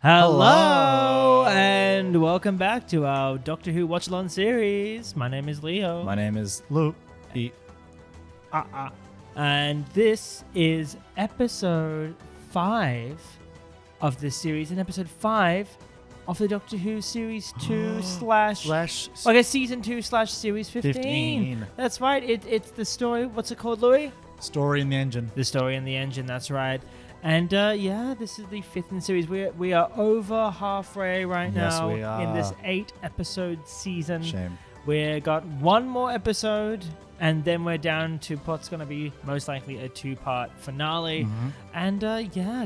Hello, and welcome back to our Doctor Who Watch-Along series. My name is Leo. My name is Lou. And this is episode 5 of this series, and episode 5 of the Doctor Who series 2 season 2 / series 15. That's right. It's the story. What's it called, Louis? Story in the Engine. The Story in the Engine. That's right. And this is the 5th in the series. We are over halfway right now we are. in this 8-episode season. Shame. We got one more episode, and then we're down to what's going to be most likely a 2-part finale. Mm-hmm. And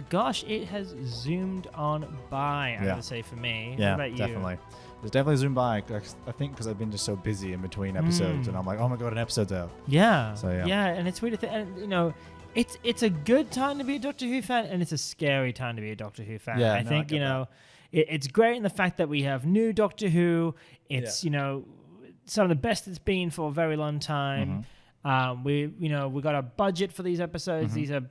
gosh, it has zoomed on by, I would say, for me. Yeah, what about you? definitely. It's definitely zoomed by. I think because I've been just so busy in between episodes, and I'm like, oh my god, an episode's out. Yeah. So yeah, and it's weird to think, and you know, it's a good time to be a Doctor Who fan, and it's a scary time to be a Doctor Who fan. Yeah, I think it's great in the fact that we have new Doctor Who. It's some of the best it's been for a very long time. We got a budget for these episodes. These are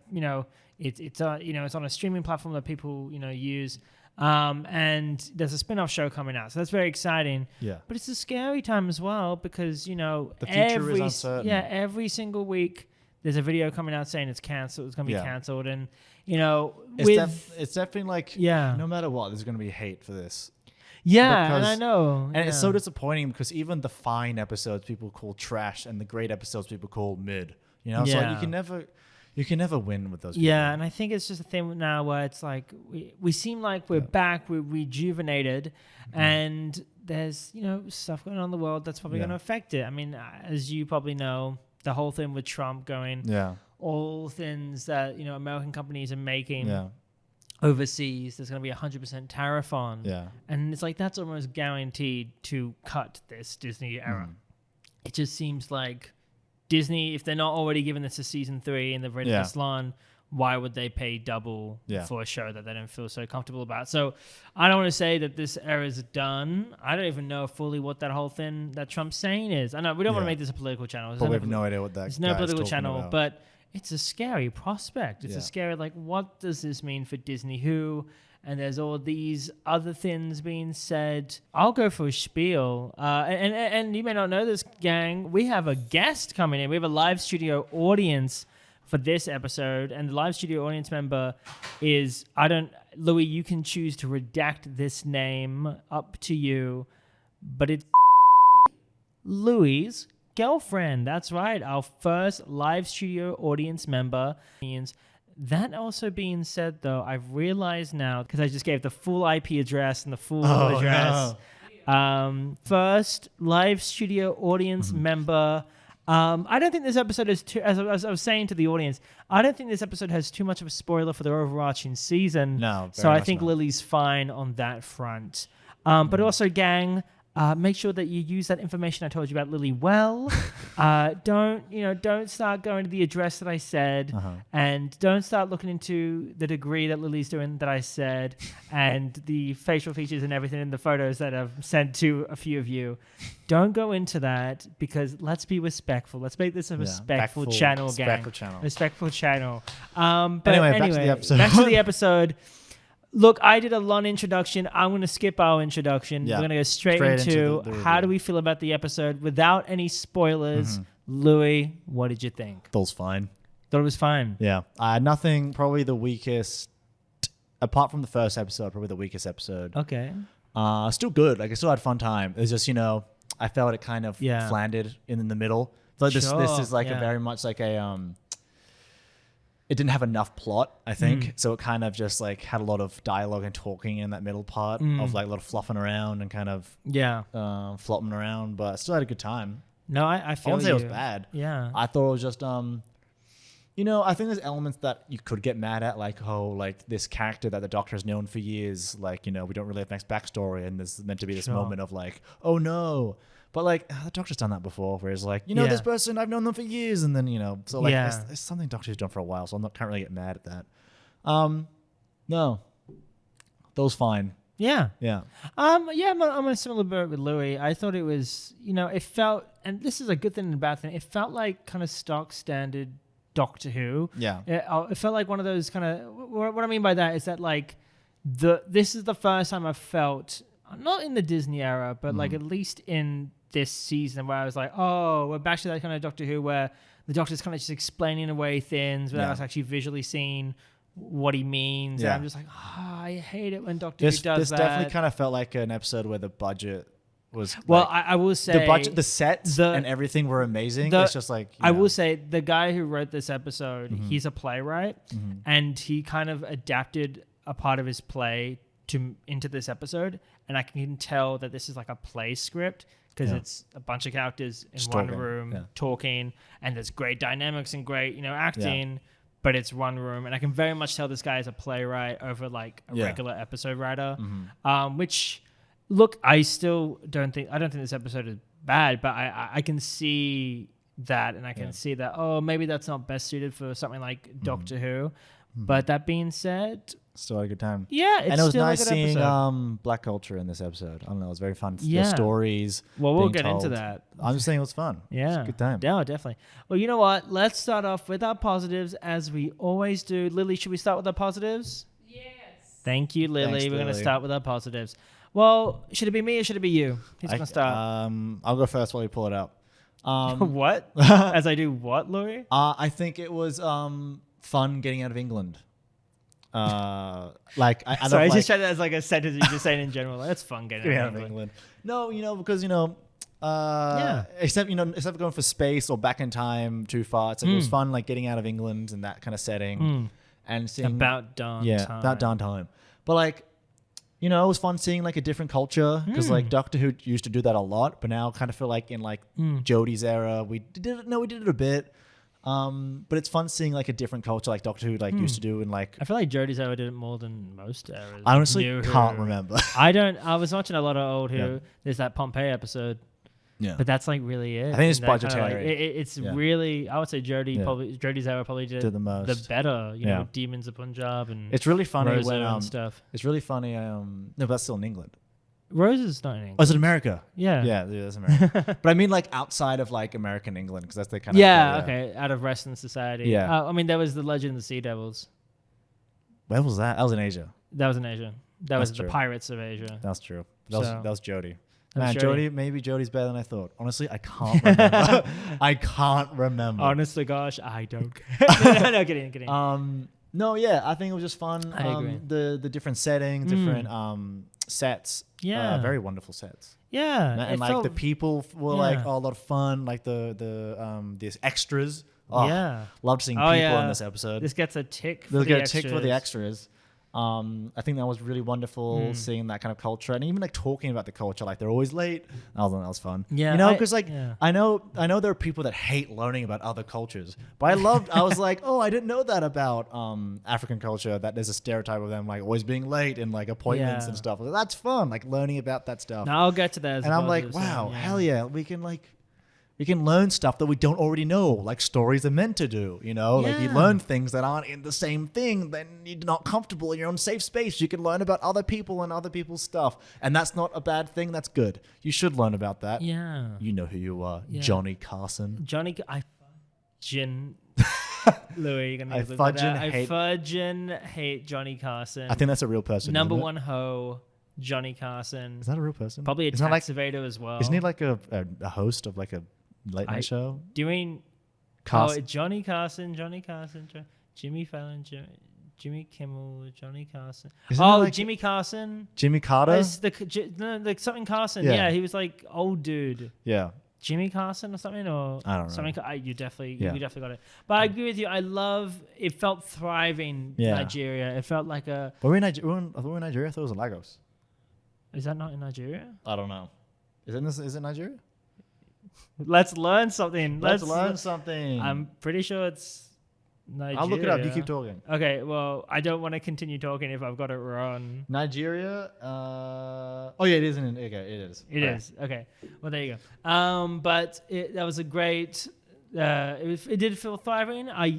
it's on a streaming platform that people use. And there's a spin-off show coming out, so that's very exciting. Yeah, but it's a scary time as well because the future is uncertain. Yeah, every single week there's a video coming out saying it's cancelled. It's going to be cancelled, and it's definitely like no matter what, there's going to be hate for this. Yeah, and I know, and it's so disappointing because even the fine episodes people call trash, and the great episodes people call mid. So like you can never win with those people. Yeah, and I think it's just a thing now where it's like we seem like we're back, we're rejuvenated, and there's stuff going on in the world that's probably going to affect it. I mean, as you probably know, the whole thing with Trump going, all things that American companies are making overseas, there's going to be 100% tariff on. Yeah, and it's like that's almost guaranteed to cut this Disney era. It just seems like Disney, if they're not already giving this a season 3 and they've written this long, why would they pay double for a show that they don't feel so comfortable about? So I don't want to say that this era is done. I don't even know fully what that whole thing that Trump's saying is. I know we don't want to make this a political channel. But we have no idea what that is. It's no political channel, about. But it's a scary prospect. It's a scary, like, what does this mean for Disney Who? And there's all these other things being said. I'll go for a spiel. And you may not know this, gang. We have a guest coming in. We have a live studio audience for this episode. And the live studio audience member is, Louis, you can choose to redact this name, up to you. But it's Louis' girlfriend. That's right. Our first live studio audience member. That also being said, though, I've realized now, because I just gave the full IP address and the full address. No. First live studio audience member. I don't think this episode is too, as I was saying to the audience, I don't think this episode has too much of a spoiler for the overarching season. No, so I think Lily's fine on that front. But also, gang, make sure that you use that information I told you about Lily well. Don't start going to the address that I said, and don't start looking into the degree that Lily's doing that I said, and the facial features and everything in the photos that I've sent to a few of you. Don't go into that, because let's be respectful. Let's make this a respectful channel, gang. Respectful channel. But anyway, back to the episode. Back to the episode. Look, I did a long introduction. I'm going to skip our introduction. We're going to go straight into how do we feel about the episode without any spoilers. Louis, what did you think? Thought it was fine. Thought it was fine. Yeah. Nothing, probably the weakest, apart from the first episode, probably the weakest episode. Okay. Still good. Like, I still had fun time. It's just, I felt it kind of landed in the middle. So this is like a very much like a... It didn't have enough plot, I think. So it kind of just like had a lot of dialogue and talking in that middle part of like a lot of fluffing around and kind of flopping around, but I still had a good time. No, I feel I wouldn't say it was bad. Yeah. I thought it was just, I think there's elements that you could get mad at, like, like this character that the Doctor has known for years, like, we don't really have next backstory, and there's meant to be this moment of like, oh no. But like, the Doctor's done that before, where it's like, this person, I've known them for years, and then, so like, it's something Doctor's done for a while, so can't really get mad at that. No. That was fine. Yeah. Yeah. I'm on a similar boat with Louis. I thought it was, it felt, and this is a good thing and a bad thing, it felt like kind of stock standard Doctor Who. Yeah. It felt like one of those kind of, what I mean by that is that, like, this is the first time I've felt, not in the Disney era, but like at least in this season, where I was like, oh, we're back to that kind of Doctor Who where the Doctor's kind of just explaining away things without us actually visually seeing what he means. And I'm just like, I hate it when Doctor Who does that. This definitely kind of felt like an episode where the budget was I will say the budget, the sets and everything were amazing. It's just like, I will say the guy who wrote this episode, he's a playwright, and he kind of adapted a part of his play into this episode, and I can tell that this is like a play script because it's a bunch of characters in one room talking, and there's great dynamics and great acting. But it's one room, and I can very much tell this guy is a playwright over like a regular episode writer. Which, look, I don't think this episode is bad, but I can see that, and I can see that. Oh, maybe that's not best suited for something like Doctor Who. But that being said, still had a good time. Yeah, it's and it was still nice a good seeing episode. Black culture in this episode. I don't know, it was very fun. The stories. Well, we'll being get into told. that. I'm just saying it was fun. Yeah, it was a good time. Yeah, definitely. Well, you know what? Let's start off with our positives as we always do. Lily, should we start with our positives? Yes. Thank you, Lily. Thanks, We're going to Lily. start with our positives. Well, should it be me or should it be you? Who's going to start? I'll go first while you pull it up. What? As I do what, Laurie? I think it was fun getting out of England. Like I Sorry, I just tried that as like a sentence you're just saying in general. Like, it's fun getting out of England. No, because except for going for space or back in time too far, it's like it was fun like getting out of England and that kind of setting and seeing about darn time. about darn time. But like, it was fun seeing like a different culture because like Doctor Who used to do that a lot, but now I kind of feel like in like Jodie's era we did it a bit. But it's fun seeing like a different culture like Doctor Who like used to do, and like I feel like Jodie's ever did it more than most eras. I honestly New can't Who. remember. I was watching a lot of old Who. Yeah. There's that Pompeii episode. Yeah, But that's like really it. I think it's And that kinda, budgetary. It's really, I would say Jodie's era probably did the most. the better, with Demons of Punjab and It's really funny Rosa when and stuff. it's really funny. No, but that's still in England. Rose is not in England. Oh, is it America? Yeah. Yeah, that's America. But I mean, like outside of like American England, because that's the kind of Okay. Out of Western society. Yeah. I mean, there was the Legend of the Sea Devils. Where was that? That was in Asia. That was in Asia. That was true. the Pirates of Asia. That's true. That was Jodie. That was Man, Jodie. Maybe Jodie's better than I thought. Honestly, I can't remember. I can't remember. Honestly, gosh, I don't care. No, kidding. No, yeah, I think it was just fun. I agree. The different settings, different sets. Yeah. Very wonderful sets. Yeah. And like the people were like a lot of fun. Like these extras. Oh, Yeah. Loved seeing people in this episode. This gets a tick for They'll the get a extras. tick for the extras. I think that was really wonderful seeing that kind of culture and even like talking about the culture. Like they're always late. That was fun. Yeah, because I know there are people that hate learning about other cultures, but I was like, oh, I didn't know that about African culture. That there's a stereotype of them like always being late and like appointments and stuff. Like, that's fun. Like learning about that stuff. Now I'll get to that. As And I'm like, wow, hell yeah, we can learn stuff that we don't already know, like stories are meant to do, Like you learn things that aren't in the same thing, then you're not comfortable in your own safe space. You can learn about other people and other people's stuff. And that's not a bad thing. That's good. You should learn about that. Yeah. You know who you are, Yeah. Johnny Carson. Louis, you're gonna I need to look that up. hate- fudgin' hate Johnny Carson. I think that's a real person. Number isn't it? one hoe, Johnny Carson. Is that a real person? Probably a Isn't that tax evader as well. Isn't he like a host of like a late night show? doing Carson. Johnny Carson, Jimmy Fallon, Jimmy Kimmel, Johnny Carson. Isn't it like Jimmy Carson. Jimmy Carter? There's the something Carson. Yeah. Yeah, he was like old dude. Yeah. Jimmy Carson or something, or I don't know. something. You definitely Yeah. got it. But I agree with you. I love. It felt thriving. Yeah. Nigeria. It felt like a. But we're in Nigeria. I thought we were in Nigeria. I thought it was in Lagos. Is that not in Nigeria? I don't know. Is it Nigeria? Let's learn something. Let's learn something. I'm pretty sure it's Nigeria. I'll look it up. You keep talking. Okay. Well, I don't want to continue talking if I've got it wrong. Nigeria. Oh yeah, it is. Okay, it is. It is. Okay. Well, there you go. But that was a great. It did feel thriving. I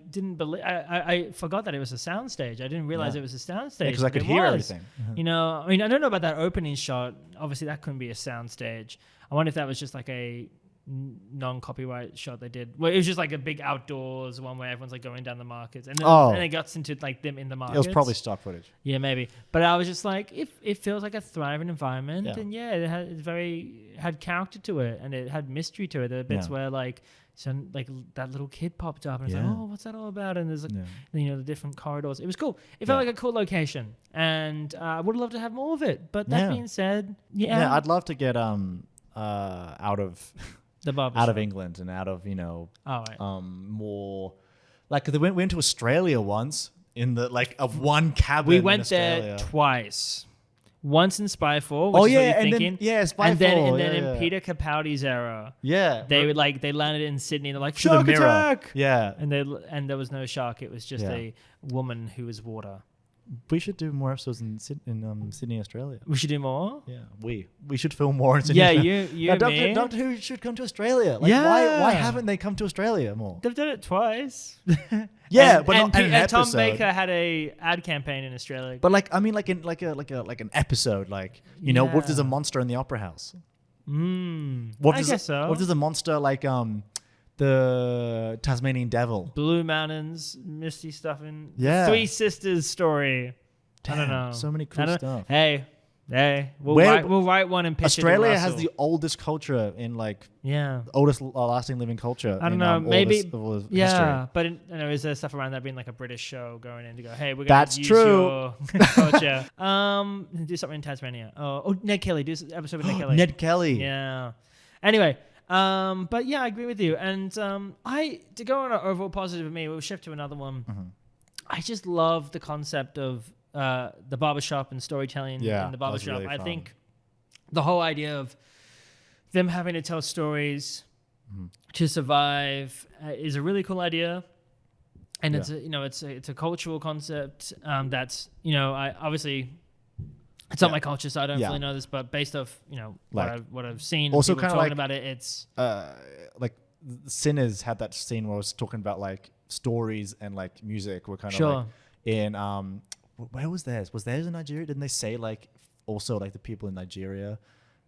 didn't believe. I forgot that it was a soundstage. I didn't realize it was a soundstage. Because I could It hear was. everything. I mean, I don't know about that opening shot. Obviously, that couldn't be a soundstage. I wonder if that was just like a non-copyright shot they did. Well, it was just like a big outdoors one where everyone's like going down the markets, and then and it got into like them in the markets. It was probably stock footage. Yeah, maybe. But I was just like, if it feels like a thriving environment, then it had character to it, and it had mystery to it. There were bits where like that little kid popped up, and it's like, oh, what's that all about? And there's like, the different corridors. It was cool. It felt like a cool location, and I would love to have more of it. But that being said, I'd love to get out of the barbershop. Out of England and out of more like they went to Australia once in the like of one cabin. We went there twice. Once in Spyfall, which is what you're thinking. Spyfall. And then in Peter Capaldi's era, they would they landed in Sydney. They're like, shark the mirror. Attack. Yeah, and there was no shark. It was just a woman who was water. We should do more episodes in Sydney, Australia. We should do more. Yeah, we should film more in Sydney. Yeah, you me. Doctor Who should come to Australia. Like, why haven't they come to Australia more? They've done it twice. But not in an episode. Tom Baker had a ad campaign in Australia. But like, I mean, like an episode, like what if there's a monster in the Opera House? I guess so. What if there's a monster like the Tasmanian Devil, Blue Mountains, misty stuff in Three Sisters story. Damn, I don't know. So many cool stuff. Hey, we'll write one and pitch Australia it to has the oldest culture in the oldest lasting living culture. I don't know, maybe history. But is there stuff around that being like a British show going in to go, hey, we're going That's to use true. your culture. Do something in Tasmania. Oh, Ned Kelly, do an episode with Ned Kelly. Ned Kelly. Yeah. Anyway. But yeah, I agree with you. And to go on an overall positive of me, we'll shift to another one. Mm-hmm. I just love the concept of the barbershop and storytelling in the barbershop. Really I think the whole idea of them having to tell stories to survive is a really cool idea. And it's a cultural concept that's I obviously. It's not my culture, so I don't really know this. But based off, what I've seen, also kind of talking about it, it's like Sinners had that scene where I was talking about like stories and like music were kind of like in where was theirs? Was theirs in Nigeria? Didn't they say like also like the people in Nigeria?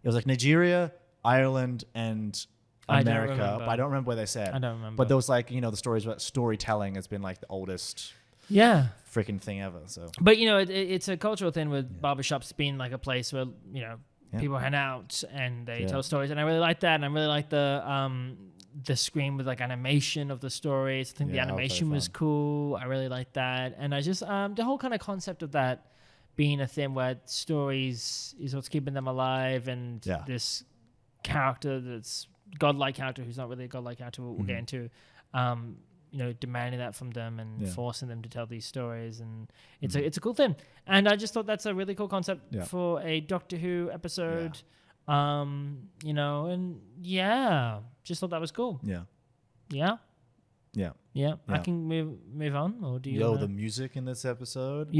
It was like Nigeria, Ireland, and America, but I don't remember where they said. I don't remember. But there was like the stories about storytelling has been like the oldest. Freaking thing ever. So, but it's a cultural thing with barbershops being like a place where people hang out and they tell stories, and I really like that. And I really like the screen with like animation of the stories. I think the animation was cool. I really like that, and I just the whole kind of concept of that being a thing where stories is what's keeping them alive, and this character that's godlike character who's not really a godlike character we'll get into. Demanding that from them and forcing them to tell these stories, and it's a cool thing. And I just thought that's a really cool concept for a Doctor Who episode. And just thought that was cool. Yeah. I can move on, or do you? The music in this episode.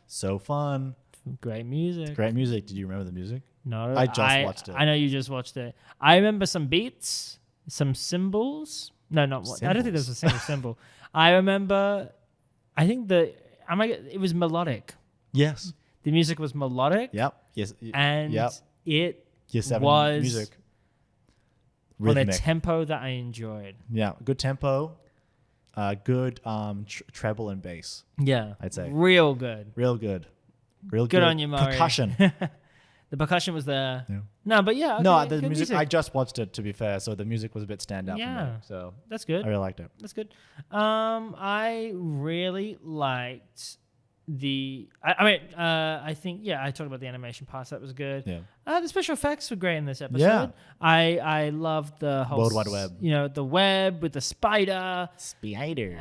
So fun. Great music. It's great music. Did you remember the music? No, I just watched it. I know you just watched it. I remember some beats, some cymbals. No, not one. I don't think there was a single cymbal. I remember. I think it was melodic. Yes. The music was melodic. Yep. Yes. And it was music. Rhythmic. On a tempo that I enjoyed. Yeah, good tempo. Good treble and bass. Yeah, I'd say real good. Real good. Good on you, Murray. Percussion. The percussion was there. Yeah. No, but okay, no, the music. I just watched it, to be fair, so the music was a bit standout for me. So that's good. I really liked it. That's good. I really liked the. I think I talked about the animation parts. That was good. Yeah. The special effects were great in this episode. Yeah. I loved the whole World Wide Web. The web with the spider.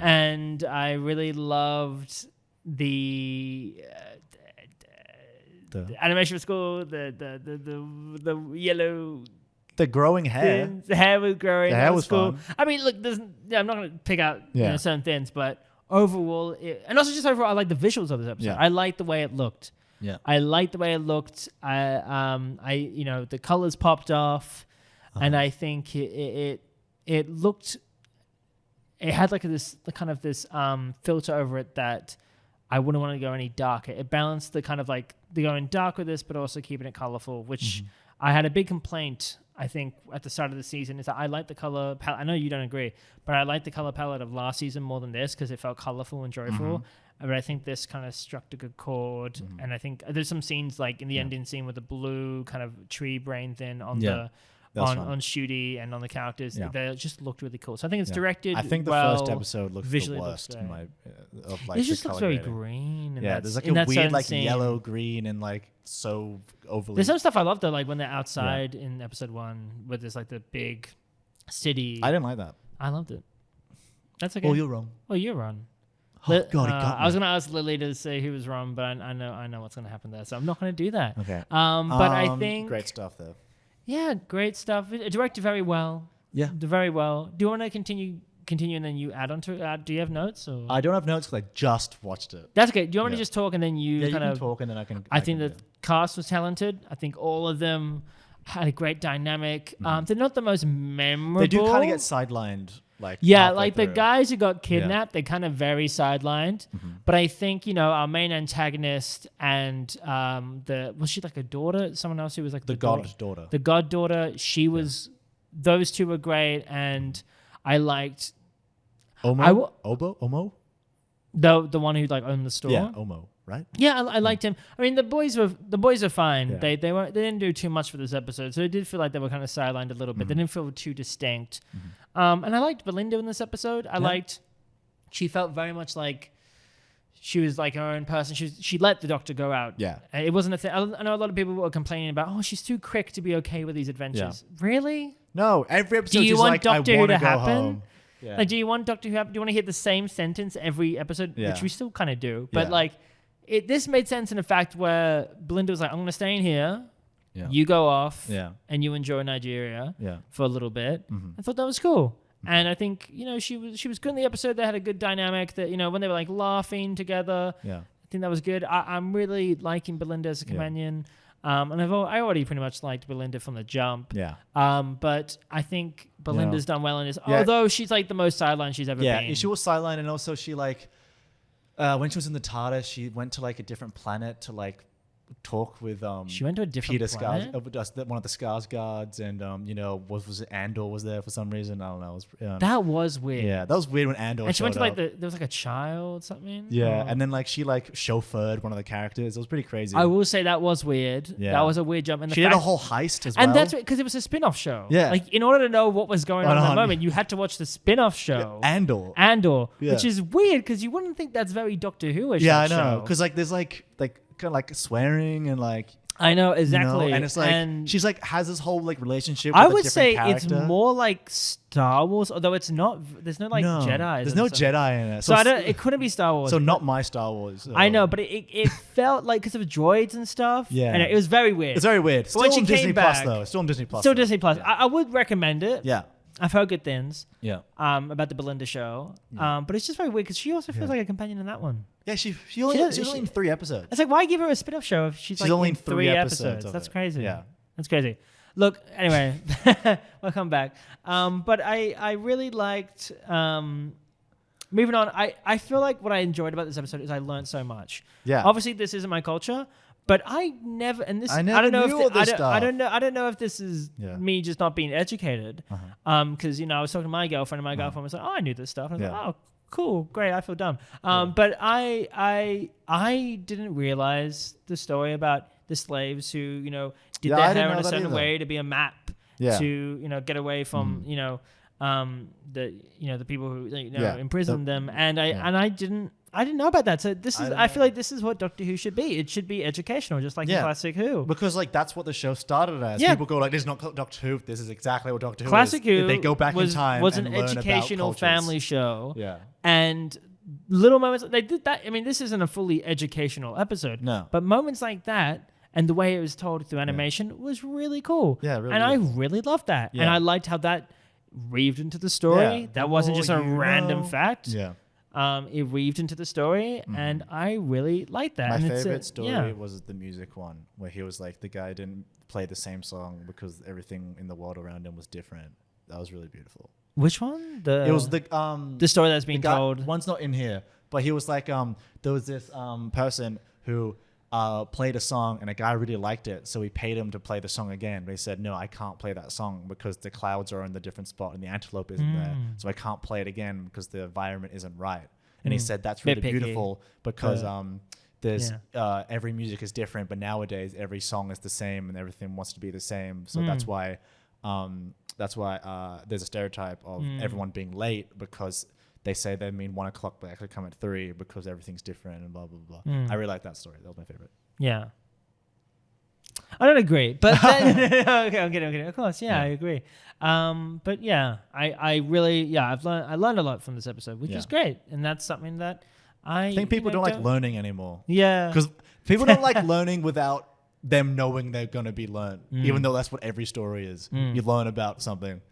And I really loved the animation was cool. The yellow. The growing hair. The hair was growing. The hair was cool. fun. I mean, look, I'm not going to pick out certain things, but overall, and also just overall, I like the visuals of this episode. Yeah. I like the way it looked. Yeah. I liked the way it looked. The colors popped off, and I think it looked. It had like this filter over it that I wouldn't want to go any darker. It balanced the kind of like the going dark with this, but also keeping it colorful, which I had a big complaint I think at the start of the season is that I like the color palette. I know you don't agree, but I like the color palette of last season more than this because it felt colorful and joyful. But I think this kind of struck a good chord. And I think there's some scenes like in the ending scene with the blue kind of tree brain thing on on Shooty and on the characters. They just looked really cool. So I think it's directed. I think the first episode looks the worst. It just looks very green. There's like a weird like yellow green and like so overly. There's some stuff I love though, like when they're outside in episode 1 where there's like the big city. I didn't like that. I loved it. That's okay. Oh, you're wrong. Oh, you're wrong. Oh, God, he got me. I was gonna ask Lily to say who was wrong, but I know what's gonna happen there, so I'm not gonna do that. Okay. But I think great stuff though. Yeah, great stuff. It directed very well. Yeah, very well. Do you want to continue, and then you add on to it? Do you have notes? Or? I don't have notes because I just watched it. That's okay. Do you want me to just talk and then you kind of talk and then I can. I think the cast was talented. I think all of them had a great dynamic. They're not the most memorable. They do kind of get sidelined. Like the guys who got kidnapped, they kind of very sidelined. But I think our main antagonist and was she like a daughter? Someone else who was like the goddaughter. The goddaughter. She was. Those two were great, and I liked. Omo. The one who like owned the store. Yeah, Omo. Right? Yeah, I liked him. I mean, the boys are fine. Yeah. They didn't do too much for this episode, so it did feel like they were kind of sidelined a little bit. They didn't feel too distinct. And I liked Belinda in this episode. She felt very much like she was like her own person. She let the Doctor go out. Yeah, it wasn't a thing. I know a lot of people were complaining about, oh, she's too quick to be okay with these adventures. Yeah. Really? No, every episode. Do you want Doctor Who to happen? Home. Yeah. Like, do you want Doctor Who? Do you want to hear the same sentence every episode, which we still kind of do? But like. This made sense in the fact where Belinda was like, I'm going to stay in here. Yeah. You go off and you enjoy Nigeria for a little bit. I thought that was cool. And I think, she was good in the episode. They had a good dynamic that, when they were like laughing together. Yeah. I think that was good. I'm really liking Belinda as a companion. And I already pretty much liked Belinda from the jump. Yeah. But I think Belinda's done well in this. Although she's like the most sidelined she's ever been. Yeah, she was sidelined, and also she like... when she was in the TARDIS, she went to like a different planet to like talk with she went to a different Peter planet? One of the Skarsgårds, and was it Andor was there for some reason? I don't know. That was weird. Yeah, that was weird when Andor. And she went to like there was like a child something. Yeah, and then like she like chauffeured one of the characters. It was pretty crazy. I will say that was weird. Yeah, that was a weird jump. And she did a whole heist as well. And that's because it was a spin-off show. Yeah, like in order to know what was going on in that moment, you had to watch the spin-off show. Andor, which is weird because you wouldn't think that's very Doctor Who-ish. Yeah, I know. Because like there's like kind of like swearing and like I know exactly, and it's like she's like has this whole like relationship. I with would a say character. It's more like Star Wars, although it's not. There's no like Jedi. There's no Jedi in it, so I don't. It couldn't be Star Wars. So not my Star Wars. I know, but it felt like because of droids and stuff. Yeah, and it was very weird. It's very weird. Still on Disney Plus though. Still on Disney Plus. Still Disney Plus. I would recommend it. Yeah. I've heard good things. Yeah. About the Belinda show. But it's just very weird because she also feels like a companion in that one. Yeah, she's only in 3 episodes. It's like, why give her a spin-off show if she's like only in 3 episodes? That's crazy. Yeah. That's crazy. Look, anyway, we'll come back. But I really liked... moving on, I feel like what I enjoyed about this episode is I learned so much. Yeah. Obviously, this isn't my culture. But I never, and this I don't know if this is me just not being educated, because I was talking to my girlfriend, and my girlfriend was like, "Oh, I knew this stuff." And I was like, "Oh, cool, great." I feel dumb, but I didn't realize the story about the slaves who did their hair in a certain way to be a map to get away from the people who imprisoned them, and I didn't know about that. So I feel like this is what Doctor Who should be. It should be educational, just like in Classic Who. Because like that's what the show started as. Yeah. People go like, "This is not Doctor Who. This is exactly what Doctor Who Classic is." Who they go back in time. Was and an learn educational about family show. Yeah. And little moments they did that. I mean, this isn't a fully educational episode. No. But moments like that and the way it was told through animation was really cool. Yeah, really. And I really loved that. Yeah. And I liked how that weaved into the story. Yeah. That wasn't just a random fact. Yeah. It weaved into the story, and I really liked that. My favorite story was the music one, where he was like, the guy didn't play the same song because everything in the world around him was different. That was really beautiful. Which one? It was the story that's being told. One's not in here, but he was like, there was this person who played a song and a guy really liked it, so he paid him to play the song again. But he said, no, I can't play that song because the clouds are in the different spot and the antelope isn't there, so I can't play it again because the environment isn't right. And he said that's really beautiful because there's every music is different, but nowadays every song is the same and everything wants to be the same. So that's why there's a stereotype of everyone being late, because they say they mean 1 o'clock, but actually come at 3 because everything's different and blah, blah, blah. I really like that story. That was my favorite. Yeah. I don't agree, but okay, I'm kidding. Of course, I agree. But yeah, I really, I learned a lot from this episode, which is great. And that's something that I think people don't like learning anymore. Yeah. Because people don't like learning without them knowing they're going to be learned, even though that's what every story is. You learn about something,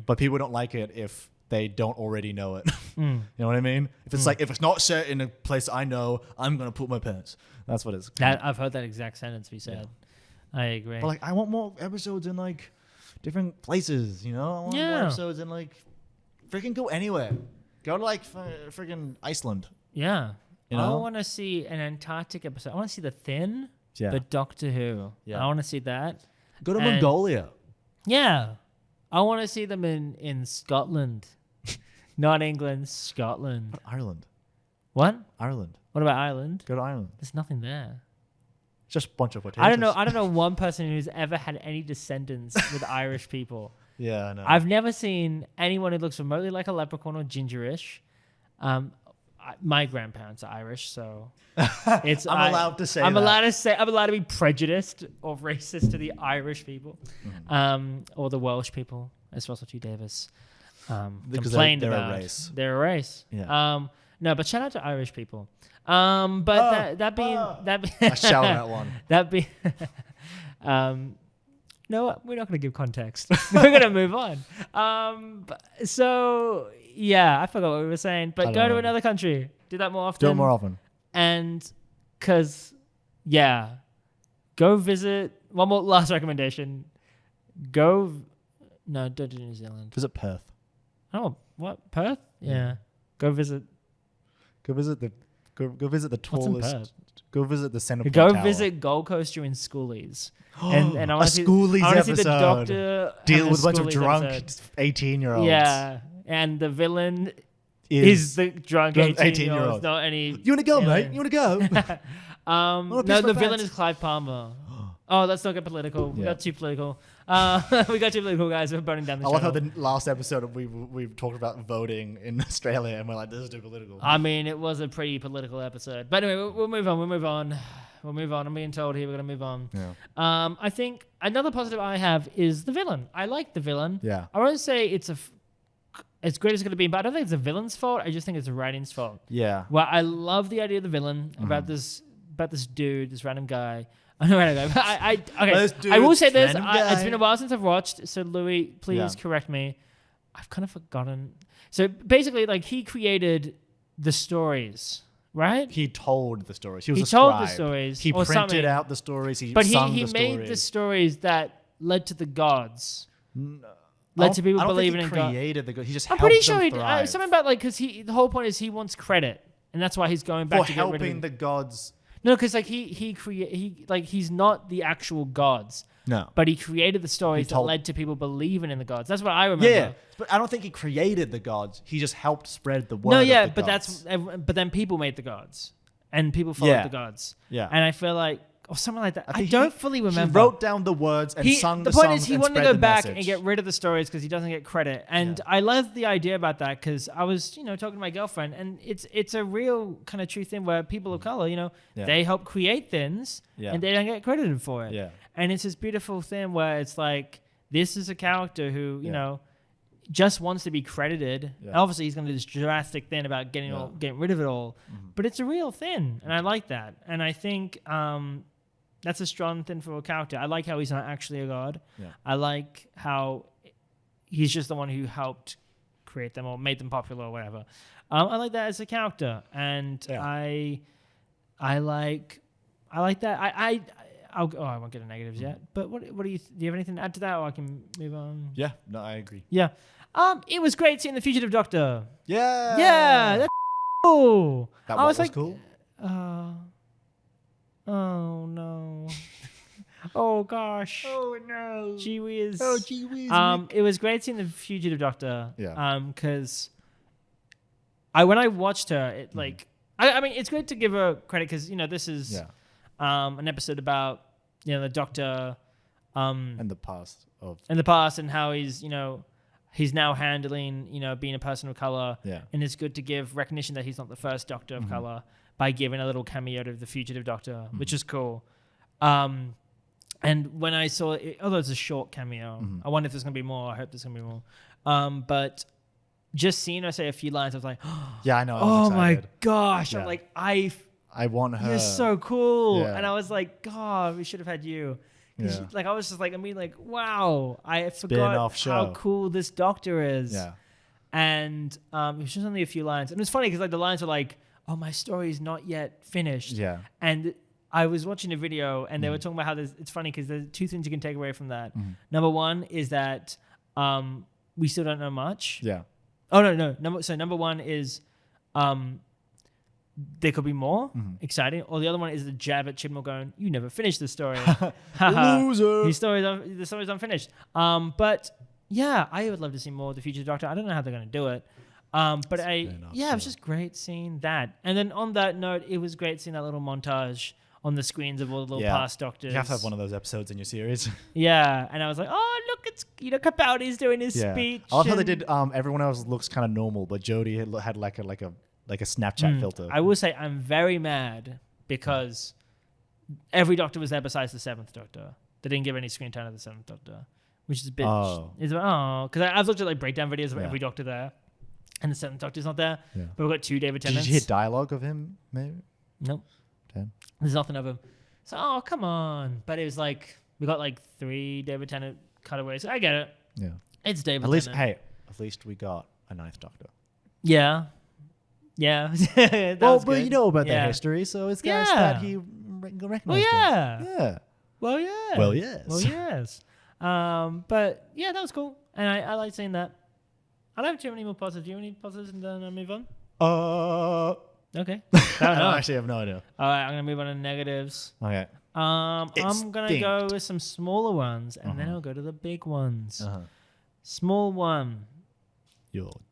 but people don't like it if they don't already know it. You know what I mean? If it's like, if it's not set in a place I know, I'm going to poop my pants. That's what it's. I've heard that exact sentence be said. Yeah. I agree. But like, I want more episodes in like different places, you know? I want more episodes in like, freaking go anywhere. Go to like freaking Iceland. Yeah. You know? I want to see an Antarctic episode. I want to see The Thin, Yeah. but Doctor Who. Yeah. I want to see that. Go to Mongolia. Yeah. I want to see them in Scotland. Not England, Scotland. Ireland. What? Ireland. What about Ireland? Go to Ireland. There's nothing there. Just a bunch of potatoes. I don't know one person who's ever had any descendants with Irish people. Yeah, I know. I've never seen anyone who looks remotely like a leprechaun or gingerish. My grandparents are Irish, so it's I'm allowed to say I'm that. allowed to be prejudiced or racist to the Irish people, or the Welsh people, as Russell T Davis complained they're about. a race. They're a race. Yeah. No, but shout out to Irish people. But that being I shout at one. that be no, we're not going to give context. We're going to move on. So yeah, I forgot what we were saying. But go to another country. Do that more often. Do it more often. And because go visit. One more last recommendation. No, don't do New Zealand. Visit Perth. Oh, what? Perth? Yeah. Go visit. Go visit the What's in tallest. Perth? Go visit the Centre Point Go Tower. visit Gold Coast during schoolies. And I want to see Schoolies I wanna episode. see the Doctor Deal having with a bunch of Schoolies drunk episode. 18-year-olds. Yeah, and the villain is the drunk 18-year-olds. Not any. You want to go, mate? You want to go? No, the villain is Clive Palmer. Oh, let's not get political. We got too political. We got too political, guys. We're burning down the I channel. love how the last episode we talked about voting in Australia, and we're like, this is too political. I mean, it was a pretty political episode. But anyway, we'll move on. I'm being told here we're going to move on. Yeah. I think another positive I have is the villain. I like the villain. Yeah. I won't say it's as great as it's going to be, but I don't think it's the villain's fault. I just think it's the writing's fault. Yeah. Well, I love the idea of the villain about this dude, this random guy. I know where to go. Okay. I will say this. It's been a while since I've watched, so Louis, please correct me. I've kind of forgotten. So basically, like, he created the stories, right? He told the stories. He was a told scribe. the stories. He or printed something. out the stories. He But sung he the made stories. the stories that led to the gods. I Led to people don't believing think in he God. created the God. He just I'm helped pretty sure them he thrive. something about like because the whole point is he wants credit, and that's why he's going back for to get rid of helping him. the gods. No, because like he's not the actual gods. No. But he created the stories that led to people believing in the gods. That's what I remember. Yeah, but I don't think he created the gods. He just helped spread the word. No, yeah, of the but gods. but then people made the gods, and people followed the gods. Yeah. And I feel like or something like that. I think don't fully remember. He wrote down the words and sung the The point songs is, he and wanted to spread go the back message. and get rid of the stories because he doesn't get credit. And I love the idea about that because I was, talking to my girlfriend, and it's a real kind of true thing where people of color, they help create things and they don't get credited for it. Yeah. And it's this beautiful thing where it's like this is a character who, just wants to be credited. Yeah. And obviously, he's going to do this drastic thing about getting rid of it all. Mm-hmm. But it's a real thing, and I like that. And I think that's a strong thing for a character. I like how he's not actually a god. Yeah. I like how he's just the one who helped create them or made them popular or whatever. I like that as a character, and I like that. I won't get to negatives yet. But what do you do? You have anything to add to that, or I can move on? Yeah, no, I agree. Yeah. It was great seeing the Fugitive Doctor. Yeah. Yeah, that's cool. That I was was like, cool. Oh no. Oh gosh. Oh no. Gee whiz. Oh gee whiz. It was great seeing the fugitive doctor. Yeah. Because when I watched her, it like I mean it's great to give her credit because this is an episode about the doctor and the past and how he's now handling being a person of color. Yeah. And it's good to give recognition that he's not the first doctor of color by giving a little cameo to the fugitive doctor, which is cool. And when I saw it, although it's a short cameo, I wonder if there's gonna be more. I hope there's gonna be more. But just seeing her say a few lines, I was like, yeah, I know. Oh my gosh! Yeah. I'm like, I want her. You're so cool, Yeah. and I was like, God, we should have had you. Yeah. Like I was just like, wow, I forgot Spin-off show. how cool this doctor is. Yeah. And it was just only a few lines, and it was funny because like the lines were like, "Oh, my story's not yet finished." Yeah. And I was watching a video, and they were talking about how it's funny because there's two things you can take away from that. Number one is that we still don't know much. Yeah. Oh no. Number one is there could be more exciting, or the other one is the jab at Chibnall going, "You never finished the story, Loser." The story's unfinished. But yeah, I would love to see more of the future Doctor. I don't know how they're going to do it. But it was just great seeing that. And then on that note, it was great seeing that little montage on the screens of all the little past Doctors. You have to have one of those episodes in your series. Yeah, and I was like, oh look, it's Capaldi's doing his speech. I love how they did. Everyone else looks kind of normal, but Jodie had like a Snapchat filter. I will say I'm very mad because every Doctor was there besides the 7th Doctor. They didn't give any screen time to the 7th Doctor, which is a bit. Because I've looked at like breakdown videos of every Doctor there, and the 7th Doctor's not there. Yeah. But we've got 2 David Tennants. Did you hear dialogue of him? Maybe. Nope. 10. There's nothing of him. So come on. But it was like we got like 3 David Tennant cutaways. I get it. Yeah. It's David Tennant. At least we got a 9th Doctor. Yeah. Yeah. But you know about their history, so it's nice that he recognized them. Yeah. Well, yeah. Well, yes. Well, yes. But yeah, that was cool. And I like seeing that. I don't have too many more positives. Do you have any positives and then I'll move on? Okay. I actually have no idea. All right, I'm going to move on to negatives. Okay. I'm going to go with some smaller ones and then I'll go to the big ones. Small one.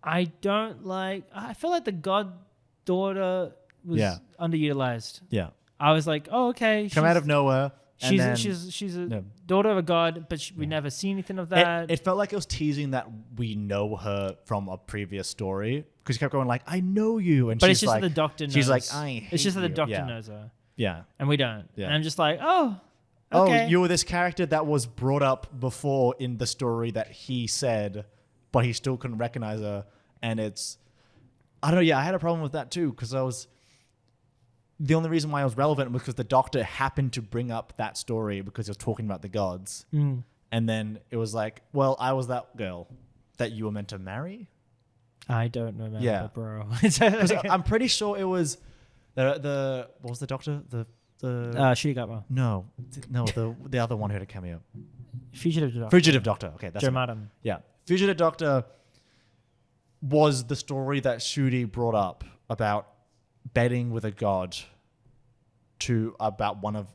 I don't like. I feel like the goddaughter was underutilized. Yeah. I was like, oh, okay. Come out of nowhere. She's a daughter of a god, but we never see anything of that. It felt like it was teasing that we know her from a previous story because she kept going like, "I know you," and but she's it's just like, that the doctor knows. She's like, "I hate It's just that the you." doctor knows her. Yeah. And we don't. Yeah. And I'm just like, oh, okay. Oh, you were this character that was brought up before in the story that he said, but he still couldn't recognize her. And it's, I don't know. Yeah, I had a problem with that too because the only reason why it was relevant was because the doctor happened to bring up that story because he was talking about the gods. And then it was like, well, I was that girl that you were meant to marry. I don't know, bro. I'm pretty sure it was the what was the doctor? The Shirigama. No, the other one who had a cameo. Fugitive Doctor. Okay, that's Joe Martin. Yeah, Fugitive Doctor was the story that Shudi brought up about betting with a god about one of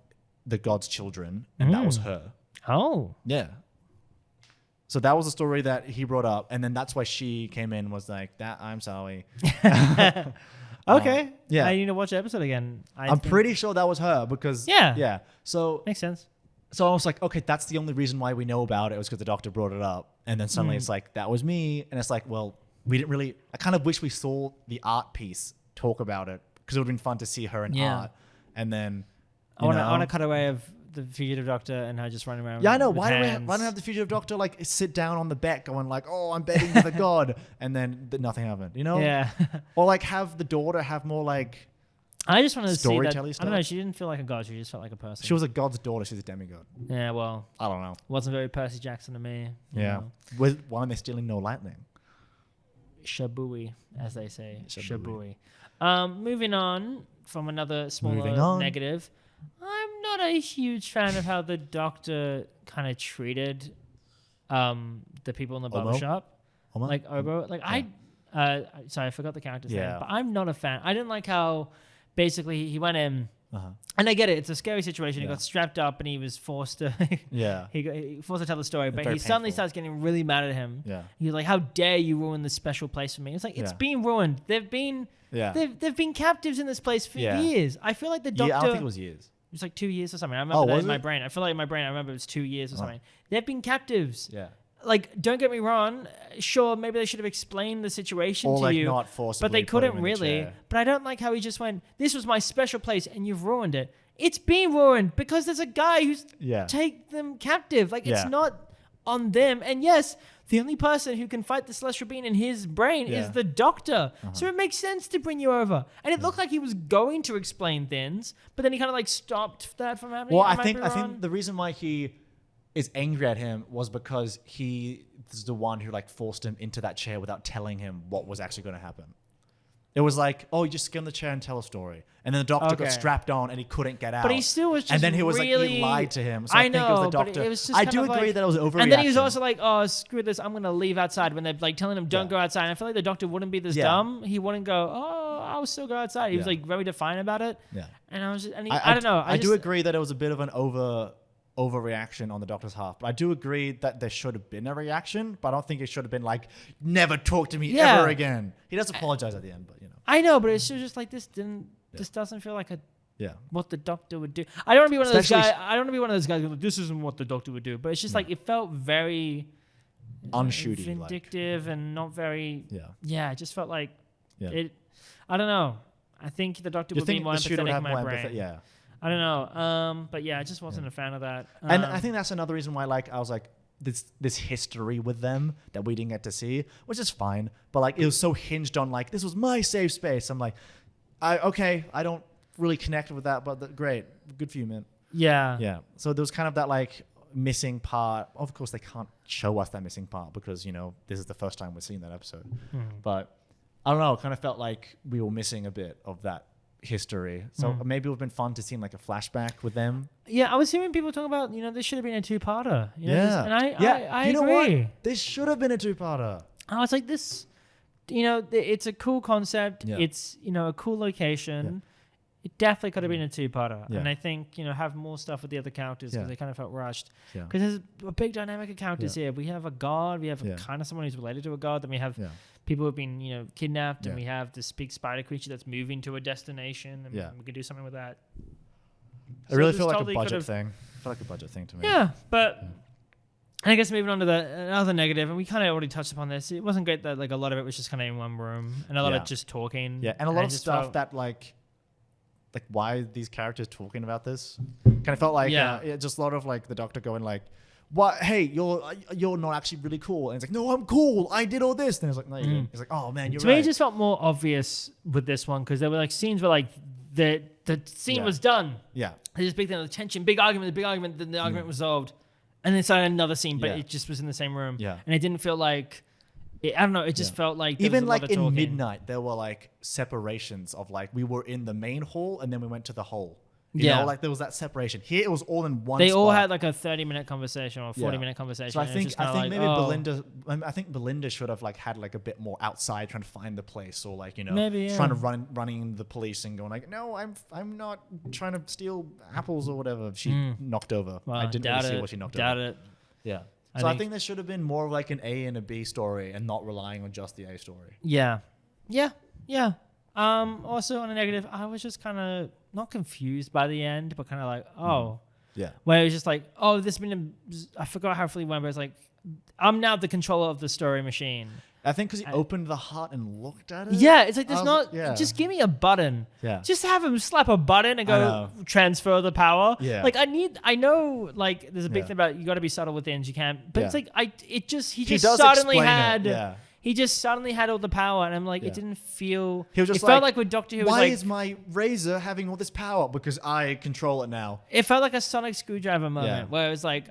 the god's children, and that was her. Oh, yeah. So that was the story that he brought up, and then that's why she came in and was like, "That I'm sorry." Okay. Yeah. I need to watch the episode again. I'm pretty sure that was her because yeah. So makes sense. So I was like, okay, that's the only reason why we know about it was because the doctor brought it up, and then suddenly it's like that was me, and it's like, well, we didn't really. I kind of wish we saw the art piece talk about it because it would have been fun to see her in art, and then I want to cut away of the Fugitive Doctor and her just running around. Yeah, I know. Why don't we have the Fugitive Doctor like sit down on the bet going like, oh, I'm betting with a god, and then nothing happened, you know? Yeah. Or like have the daughter have more like I just wanted to see that. stuff. I don't know. She didn't feel like a god. She just felt like a person. She was a god's daughter. She's a demigod. Yeah, well, I don't know. Wasn't very Percy Jackson to me. Yeah. Why are they stealing no lightning? Shabooey, as they say. Shabooey. Moving on from another smaller negative. I'm not a huge fan of how the doctor kind of treated the people in the barbershop. Like Obo. Like sorry, I forgot the character's name. But I'm not a fan. I didn't like how basically he went in And I get it. It's a scary situation. He Yeah. got strapped up and he was forced to he forced to tell the story. But very he suddenly painful. starts getting really mad at him. Yeah. He's like, "How dare you ruin this special place for me?" It's like it's Yeah. been ruined. They've been captives in this place for years. I feel like the Doctor. Yeah, I don't think it was years. It was like 2 years or something. I remember that was in my it? brain. I feel like in my brain I remember it was 2 years or something. They've been captives. Yeah. Like, don't get me wrong. Sure, maybe they should have explained the situation Or to like you. not forcibly But they put him couldn't in a really. chair. But I don't like how he just went, "This was my special place and you've ruined it." It's been ruined because there's a guy who's take them captive. Like, it's Yeah. not on them. And yes, the only person who can fight the celestial being in his brain is the Doctor. So it makes sense to bring you over. And it looked like he was going to explain things, but then he kind of like stopped that from happening. Well, I I might think be I wrong. think the reason why he is angry at him was because he is the one who like forced him into that chair without telling him what was actually going to happen. It was like, oh, you just get on the chair and tell a story. And then the Doctor got strapped on and he couldn't get out. But he still was just And then he was really, like, he lied to him. So I I think it was know, the but Doctor. it was just I kind do of agree like- that it was overreaction. And then he was also like, "Oh, screw this, I'm going to leave outside." When they're like telling him, "Don't go outside." And I feel like the Doctor wouldn't be this dumb. He wouldn't go, "Oh, I'll still go outside." He was like very defiant about it. Yeah. And I was just, I don't know. I do just- agree that it was a bit of an overreaction on the Doctor's half. But I do agree that there should have been a reaction, but I don't think it should have been like, "Never talk to me ever again." He does apologize at the end, but you know. I know, but it's just like this doesn't feel like Yeah. what the Doctor would do. I don't want to be one of those Especially- guys. I don't want to be one of those guys. Who like, this isn't what the Doctor would do. But it's just like it felt very Unshooty. vindictive and not very. Yeah. Yeah, it just felt like Yeah. it. I don't know. I think the Doctor You would be think more the shooter would empathetic have in my more brain. empathy? Yeah. I don't know. But yeah, I just wasn't a fan of that. And I think that's another reason why, like, I was like, this history with them that we didn't get to see, which is fine. But like, it was so hinged on like, this was my safe space. I'm like, I don't really connect with that, but great, good for you, man. yeah. Yeah. So there was kind of that like missing part. Of course, they can't show us that missing part because this is the first time we're seeing that episode. But I don't know. It kind of felt like we were missing a bit of that history. So maybe it would have been fun to see like a flashback with them. Yeah, I was hearing people talk about, this should have been a two-parter. And I you know agree. what? This should have been a two-parter. I was like, this, it's a cool concept. Yeah. It's, a cool location. It definitely could have been a two-parter. Yeah. And I think, have more stuff with the other characters because Yeah. they kind of felt rushed. Yeah. Because there's a big dynamic of characters here. We have a god. We have Yeah. kind of someone who's related to a god. Then we have Yeah. people who have been, kidnapped. And Yeah. we have this big spider creature that's moving to a destination. And Yeah. we can do something with that. I really this feel like totally a budget could've- thing. I feel like a budget thing to me. Yeah, but and I guess moving on to another negative, and we kind of already touched upon this. It wasn't great that like a lot of it was just kind of in one room, and a lot Yeah. of just talking. Yeah, and a lot I of just stuff felt- that like why are these characters talking about this? Kind of felt like just a lot of like the Doctor going like, "What? Hey, you're not actually really cool." And it's like, "No, I'm cool. I did all this." And it's like, "No, you didn't." It's like, "Oh man, you're to right." me, it just felt more obvious with this one because there were like scenes where like the scene Yeah. was done. yeah, There's this big thing, the tension, big argument, then the argument resolved, and then started another scene, but Yeah. it just was in the same room. Yeah. And it didn't feel like. I don't know. It just felt like there even was a lot like of in talking. Midnight, there were like separations of like we were in the main hall and then we went to the hall. You Yeah. know, like there was that separation. Here it was all in one. They all spot. had like a 30-minute conversation or 40-minute conversation. So I and it's think just kinda like, maybe oh. I think Belinda should have like had like a bit more outside trying to find the place or like Maybe, yeah. trying to running the police and going like, "No, I'm not trying to steal apples or whatever." She knocked over. Well, I didn't doubt really see it. what she knocked Doubt over. it. Yeah. I So I think- think there should have been more of like an A and a B story and not relying on just the A story. Yeah. Also on a negative, I was just kind of not confused by the end, but kind of like, oh, Yeah. where it was just like, oh, this has been, I forgot how fully went, but it's like, I'm now the controller of the story machine. I think because he opened the heart and looked at it. Yeah, it's like, there's I not, was- just give me a button. Yeah. Just have him slap a button and I go know. transfer the power. Yeah. Like I know, like there's a big Yeah. thing about you got to be subtle with things. You can't, but it's Yeah. like, he just does suddenly explain it, had, yeah. he just suddenly had all the power. And I'm like, Yeah. it didn't feel, He was just it felt like with Doctor Who, it was why like, is my razor having all this power? Because I control it now. it felt like a sonic screwdriver moment Yeah. where it was like,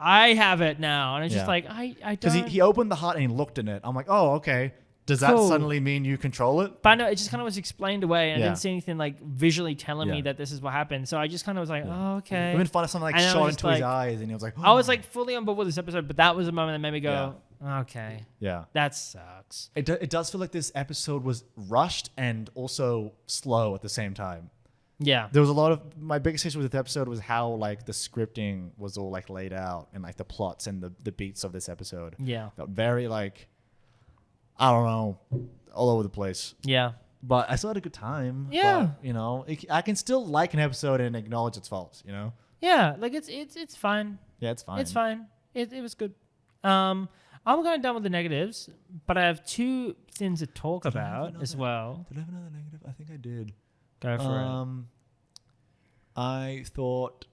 I have it now. And it's just Yeah. like, I Because don't. he opened the heart and he looked in it. I'm like, oh, okay. Does that Cool. suddenly mean you control it? But I know it just kind of was explained away, and I Yeah. didn't see anything like visually telling me Yeah. that this is what happened. So I just kind of was like, oh, okay. It would fun if something like And I was shot just into his like- eyes and he was like, I was like fully on board with this episode, but that was a moment that made me go, okay, yeah. that sucks. It does feel like this episode was rushed and also slow at the same time. Yeah. There was a lot of my biggest issue with this episode was how like the scripting was all like laid out and like the plots and the beats of this episode. Yeah. Felt very like I don't know, all over the place. Yeah. But I still had a good time. Yeah. But, you know, I can still like an episode and acknowledge its faults. You know. Yeah. Like it's fine. Yeah, it's fine. It's fine. It was good. I'm going down with the negatives, but I have 2 things to talk about as well. Did I have another negative? I think I did. Go for it. I thought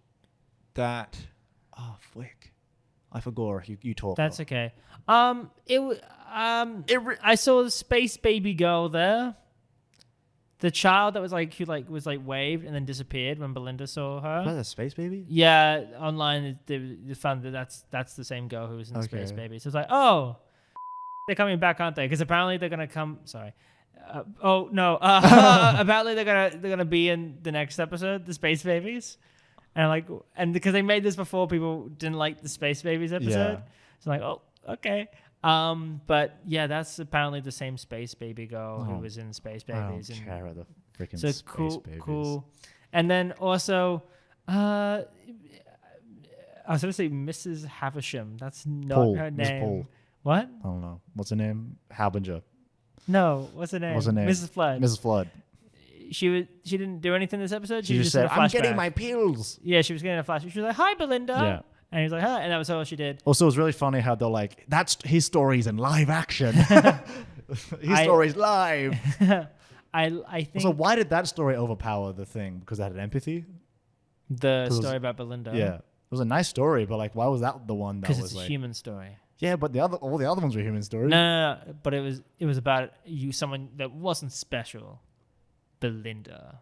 that. Oh, flick. I forgot. You talk. That's okay. I saw the space baby girl there. The child that was like who like was like waved and then disappeared when Belinda saw her. Was that a space baby? Yeah, online they found that that's the same girl who was in Space Baby. So it's like, oh, they're coming back, aren't they? Because apparently they're gonna come. Sorry. Apparently they're gonna be in the next episode, the Space Babies, and because they made this before, people didn't like the Space Babies episode. Yeah. So like, oh, okay. But yeah, that's apparently the same Space Baby girl who was in Space Babies. I don't care the freaking so Space Babies. Cool. And then also, I was going to say Mrs. Havisham. That's not her name. Paul. What? I don't know. What's her name? Harbinger. No, what's her name? Mrs. Flood. Mrs. Flood. She didn't do anything this episode. She just said, "I'm getting my pills." Yeah, she was getting a flashback. She was like, "Hi, Belinda." Yeah. And he's like, "Hi," and that was all she did. Also, it was really funny how they're like, "That's his stories in live action." His story's live. I think. So why did that story overpower the thing? Because it had empathy. The story about Belinda. Yeah, it was a nice story, but like, why was that the one that was Because it's a human story. Yeah, but all the other ones were human stories. No. But it was about someone that wasn't special, Belinda,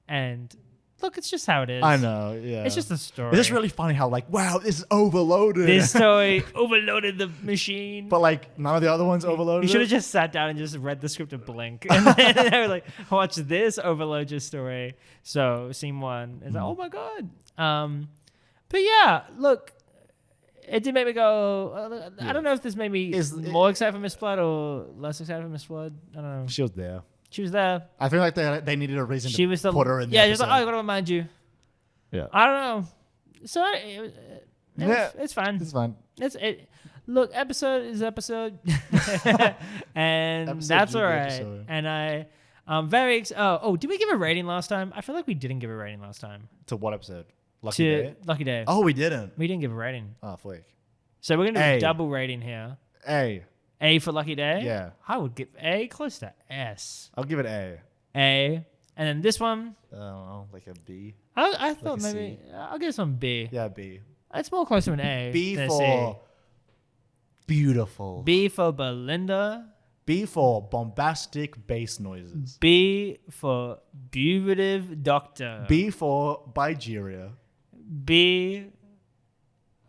and look, it's just how it is. I know. Yeah, it's just a story. It's just really funny how like, wow, this is overloaded. This story overloaded the machine. But like, none of the other ones overloaded. You should have just sat down and just read the script and blink, and then I was like, watch this overload your story. So scene 1 is like, oh my god. But yeah, look. It did make me go. I don't know if this made me more excited for Miss Flood or less excited for Miss Flood. I don't know. She was there. She was there. I feel like they needed a reason to put her in there. Yeah, she was like, oh, I got to remind you. Yeah. I don't know. So it's fine. It's fine. Look, episode is episode. And episode that's all right. Episode. And I'm very did we give a rating last time? I feel like we didn't give a rating last time. To what episode? Lucky Day? Lucky Day. Oh, we didn't. We didn't give a rating. Oh, flick. So we're going to do a double rating here. A for Lucky Day? Yeah. I would give A close to S. I'll give it A. A. And then this one? I don't know, like a B. I thought like maybe I'll give this one B. Yeah, B. It's more close to an A. B for beautiful. B for Belinda. B for bombastic bass noises. B for buvative doctor. B for Bigeria. B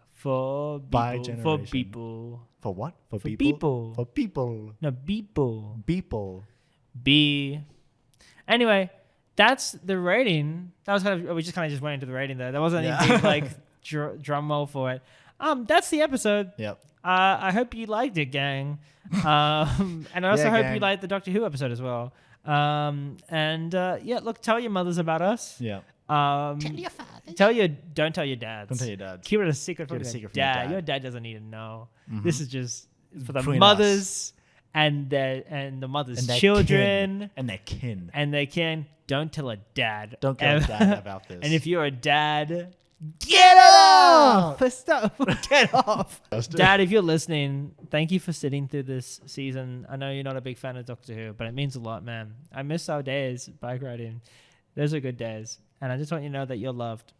for Bi-generation. For people. For what? For people? People. For people. No, people. People. B. Anyway, that's the rating. That was we just went into the rating there. There wasn't any big like drum roll for it. That's the episode. Yep. I hope you liked it, gang. And I also hope you liked the Doctor Who episode as well. Look, tell your mothers about us. Yeah. Tell your fathers. Don't tell your dads. Don't tell your dads. Keep it a secret from your dad. Your dad doesn't need to know. Mm-hmm. This is just for the between mothers and the mothers' children and their kin. And they can. Don't tell a dad. Don't tell a dad about this. And if you're a dad, get it off! Stop. Get off. Dad, if you're listening, thank you for sitting through this season. I know you're not a big fan of Doctor Who, but it means a lot, man. I miss our days bike riding. Those are good days. And I just want you to know that you're loved.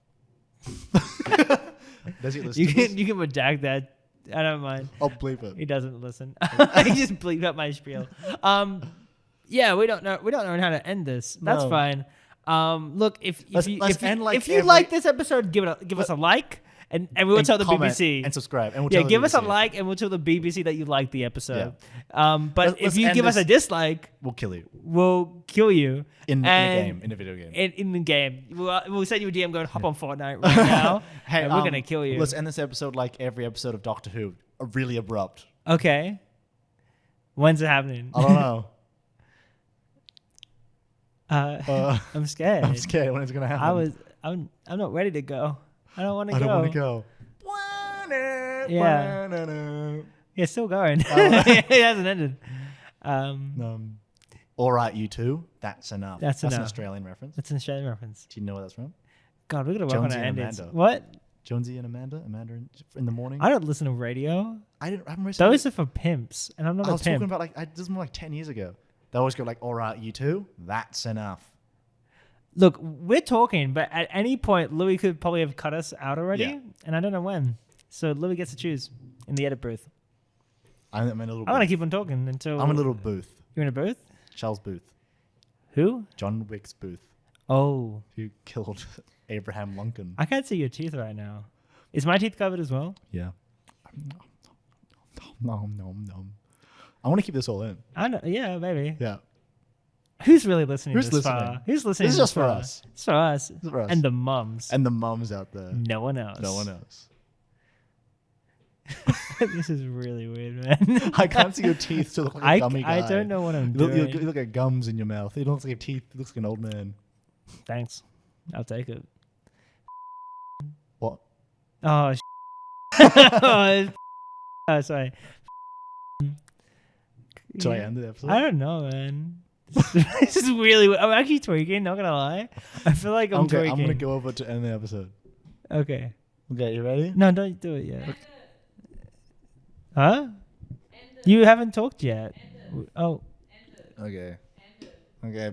Does he listen to this? You can redact that. I don't mind. I'll bleep it. He doesn't listen. I just bleep out my spiel. We don't know how to end this. That's fine. Look, if you like this episode, give us a like. And we will tell the BBC. And subscribe. And we'll give us a like and we'll tell the BBC that you liked the episode. Yeah. But if you give us a dislike, we'll kill you. We'll kill you. In the game. In the video game. In the game. We'll send you a DM going, hop on Fortnite right now. Hey, and we're going to kill you. Let's end this episode like every episode of Doctor Who. Really abrupt. Okay. When's it happening? I don't know. I'm scared. I'm scared when it's gonna happen. I'm not ready to go. I don't want to go. I don't want to go. Yeah. Yeah, still going. It hasn't ended. All right, you two. That's enough. That's an enough. Australian reference. That's an Australian reference. Do you know where that's from? God, we're gonna work Jonesy on our and endings. Amanda. What? Jonesy and Amanda in the morning. I don't listen to radio. I haven't listened. Those are for pimps, and I'm not I a was pimp. talking about this was more like 10 years ago. They always go like, "All right, you two. That's enough." Look, we're talking, but at any point, Louis could probably have cut us out already, Yeah. and I don't know when. So Louis gets to choose in the edit booth. I'm in a little. I want to keep on talking until I'm in a little booth. You're in a booth. Charles Booth. Who? John Wick's Booth. Oh, Who killed Abraham Lincoln? I can't see your teeth right now. Is my teeth covered as well? Yeah. Nom. I want to keep this all in. I know. Yeah, maybe. Yeah. Who's really listening Who's this listening? far? Who's listening? This is just for far? us. It's for us. This is for us. And the mums. And the mums out there. No one else. No one else. This is really weird, man. I can't see your teeth to look like a gummy guy. I don't know what I'm You look, doing. you look at gums in your mouth. You don't look like teeth. You look like an old man. Thanks. I'll take it. What? Oh, oh, sorry. Should I end the episode? I don't know, man. This is really. I'm actually tweaking. Not gonna lie. I feel like I'm tweaking. I'm gonna go over to end the episode. Okay. Okay, you ready? No, don't do it yet. Huh? You haven't talked yet. Oh. Okay. Okay, bye.